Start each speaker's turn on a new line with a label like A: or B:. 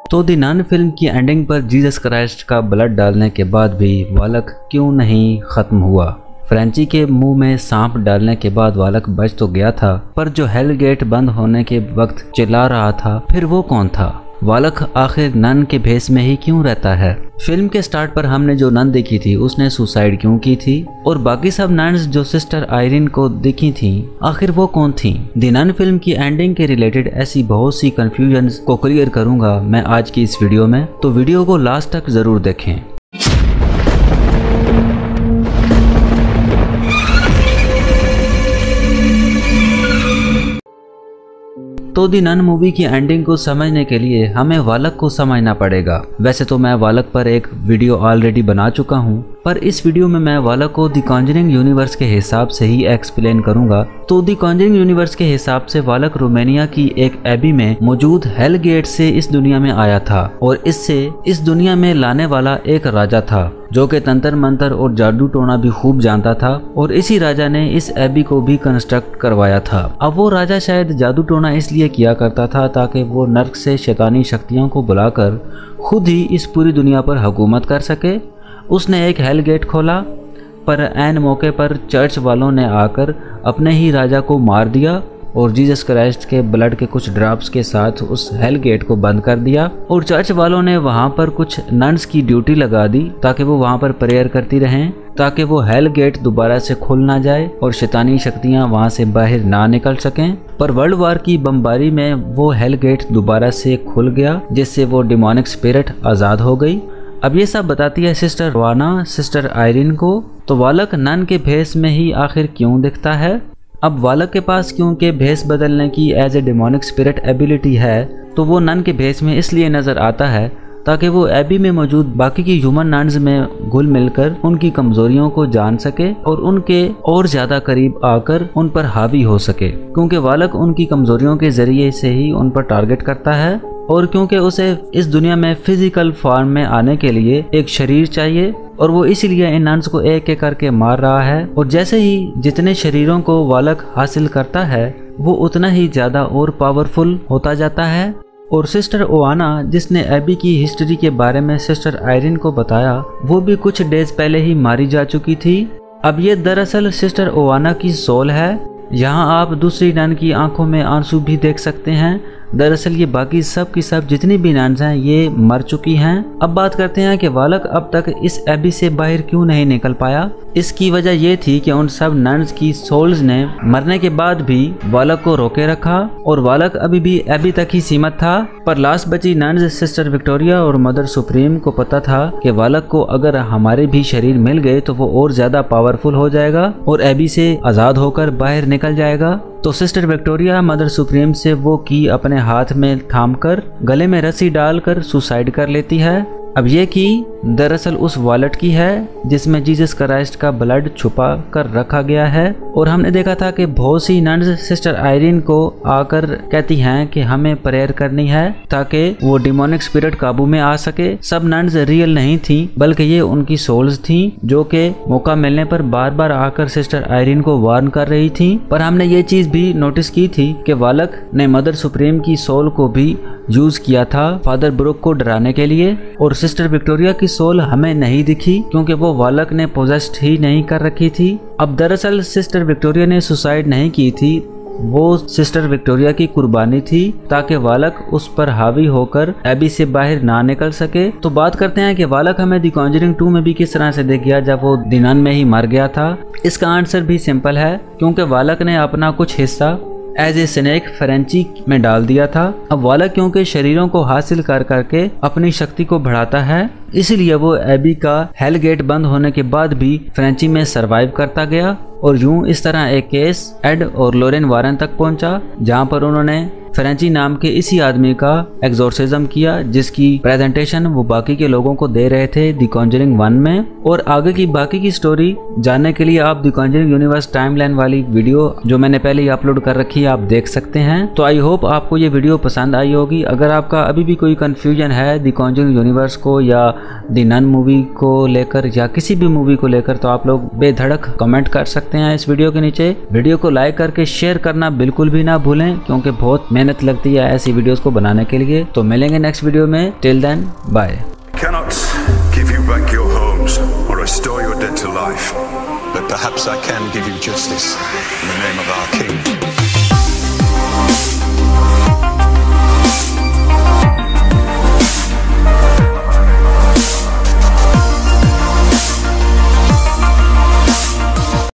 A: तो the none film की ending पर जीसस क्राइस्ट का ब्लड डालने के बाद भी वालक क्यों नहीं खत्म हुआ? फ्रेंची के मुंह में सांप डालने के बाद वालक बच तो गया था, पर जो हेल गेट बंद होने के वक्त चिल्ला रहा था, फिर वो कौन था? वालक आखिर नन के भेष में ही क्यों रहता है? फिल्म के स्टार्ट पर हमने जो नन देखी थी उसने सुसाइड क्यों की थी? और बाकी सब नन्स जो सिस्टर आयरीन को दिखी थी, आखिर वो कौन थी? द नन फिल्म की एंडिंग के रिलेटेड ऐसी बहुत सी कंफ्यूजन्स को क्लियर करूंगा मैं आज की इस वीडियो में, तो वीडियो को लास्ट तक जरूर देखें। तो द नन मूवी की एंडिंग को समझने के लिए हमें वालक को समझना पड़ेगा। वैसे तो मैं वालक पर एक वीडियो ऑलरेडी बना चुका हूँ, पर इस वीडियो में मैं वालक को द कॉन्जरिंग यूनिवर्स के हिसाब से ही एक्सप्लेन करूंगा। तो द कॉन्जरिंग यूनिवर्स के हिसाब से वालक रोमानिया की एक एबी में मौजूद हेल गेट से इस दुनिया में आया था और इससे इस दुनिया में लाने वाला एक राजा था जो कि तंत्र मंत्र और जादू टोना भी खूब जानता था, और इसी राजा ने इस एबी को भी कंस्ट्रक्ट करवाया था। अब वो राजा शायद जादू टोना इसलिए किया करता था ताकि वो नर्क से शैतानी शक्तियों को बुलाकर खुद ही इस पूरी दुनिया पर हुकूमत कर सके। उसने एक हेल गेट खोला, पर ऐन मौके पर चर्च वालों ने आकर अपने ही राजा को मार दिया और जीसस क्राइस्ट के ब्लड के कुछ ड्रॉप्स के साथ उस हेल गेट को बंद कर दिया। और चर्च वालों ने वहां पर कुछ नन्स की ड्यूटी लगा दी ताकि वो वहां पर प्रेयर करती रहें, ताकि वो हेल गेट दोबारा से खुल ना जाए और शैतानी शक्तियां वहां से बाहर ना निकल सकें। पर वर्ल्ड वार की बमबारी में वो हेल गेट दोबारा से खुल गया, जिससे वो डिमोनिक स्पिरिट आज़ाद हो गई। अब ये सब बताती है सिस्टर रोआना सिस्टर आयरीन को। तो वालक नन के भेष में ही आखिर क्यों दिखता है? अब वालक के पास क्योंकि भेष बदलने की as a demonic spirit ability है, तो वो नन के भेष में इसलिए नजर आता है ताकि वो एबी में मौजूद बाकी की ह्यूमन नन्स में घुल मिलकर उनकी कमजोरियों को जान सके और उनके और ज्यादा करीब आकर उन पर हावी हो सके, क्योंकि वालक उनकी कमजोरियों के जरिए से ही उन पर टारगेट करता है। और क्योंकि उसे इस दुनिया में फिजिकल फॉर्म में आने के लिए एक शरीर चाहिए, और वो इसीलिए इन नन्स को एक एक करके मार रहा है। और जैसे ही जितने शरीरों को वालक हासिल करता है, वो उतना ही ज्यादा और पावरफुल होता जाता है। और सिस्टर ओआना, जिसने एबी की हिस्ट्री के बारे में सिस्टर आयरीन को बताया, वो भी कुछ डेज पहले ही मारी जा चुकी थी। अब ये दरअसल सिस्टर ओआना की सोल है। यहाँ आप दूसरी नन की आंखों में आंसू भी देख सकते हैं। दरअसल ये बाकी सब की सब जितनी भी नन्स हैं ये मर चुकी हैं। अब बात करते हैं कि वालक अब तक इस एबी से बाहर क्यों नहीं निकल पाया। इसकी वजह ये थी कि उन सब नन्स की सोल्स ने मरने के बाद भी वालक को रोके रखा और वालक अभी भी एबी तक ही सीमित था। पर लास्ट बची नन्स सिस्टर विक्टोरिया और मदर सुप्रीम को पता था कि वालक को अगर हमारे भी शरीर मिल गए तो वो और ज्यादा पावरफुल हो जाएगा और एबी से आजाद होकर बाहर निकल जाएगा। तो सिस्टर विक्टोरिया मदर सुप्रीम से वो की अपने हाथ में थामकर गले में रस्सी डालकर सुसाइड कर लेती है। अब ये की दरअसल उस वॉलेट की है जिसमें जीसस क्राइस्ट का ब्लड छुपा कर रखा गया है। और हमने देखा था कि बहुत सी नन्स सिस्टर आयरीन को आकर कहती हैं कि हमें प्रेयर करनी है ताकि वो डिमोनिक स्पिरिट काबू में आ सके। सब नन्स रियल नहीं थी, बल्कि ये उनकी सोल्स थी जो कि मौका मिलने पर बार बार आकर सिस्टर आयरीन को वार्न कर रही थी। पर हमने ये चीज भी नोटिस की थी कि वालक ने मदर सुप्रीम की सोल को भी यूज किया था फादर ब्रूक को डराने के लिए। और सिस्टर विक्टोरिया की सोल हमें नहीं दिखी क्योंकि वो वालक ने पोजेस्ड ही नहीं कर रखी थी। अब दरअसल सिस्टर विक्टोरिया ने सुसाइड नहीं की थी, वो सिस्टर विक्टोरिया की कुर्बानी थी ताकि वालक उस पर हावी होकर एबी से बाहर ना निकल सके। तो बात करते हैं कि वालक हमें द कॉन्जरिंग 2 में भी किस तरह से दिख गया जब वो द नन में ही मर गया था। इसका आंसर भी सिंपल है, क्योंकि वालक ने अपना कुछ हिस्सा एज ए स्नेक फ्रेंची में डाल दिया था। अब वालक क्योंकि शरीरों को हासिल कर करके अपनी शक्ति को बढ़ाता है, इसीलिए वो एबी का हेल गेट बंद होने के बाद भी फ्रेंची में सरवाइव करता गया। और यूं इस तरह एक केस एड और लोरेन वारन तक पहुंचा, जहां पर उन्होंने फ्रेंची नाम के इसी आदमी का एग्जोर्सिज्म किया, जिसकी प्रेजेंटेशन वो बाकी के लोगों को दे रहे थे द कॉन्जरिंग 1 में। और आगे की बाकी की स्टोरी जानने के लिए आप द कॉन्जरिंग यूनिवर्स टाइमलाइन वाली वीडियो जो मैंने पहले ही अपलोड कर रखी है आप देख सकते हैं। तो आई होप आपको ये वीडियो पसंद आई होगी। अगर आपका अभी भी कोई कंफ्यूजन है द कॉन्जरिंग यूनिवर्स को या द नन मूवी को लेकर या किसी भी मूवी को लेकर, तो आप लोग बेधड़क कमेंट कर सकते हैं इस वीडियो के नीचे। वीडियो को लाइक करके शेयर करना बिल्कुल भी ना भूलें, क्योंकि बहुत मेहनत लगती है ऐसी वीडियोस को बनाने के लिए। तो मिलेंगे नेक्स्ट वीडियो में, till then bye.
B: Cannot give you back your homes or restore your dead to life, but perhaps I can give you justice in the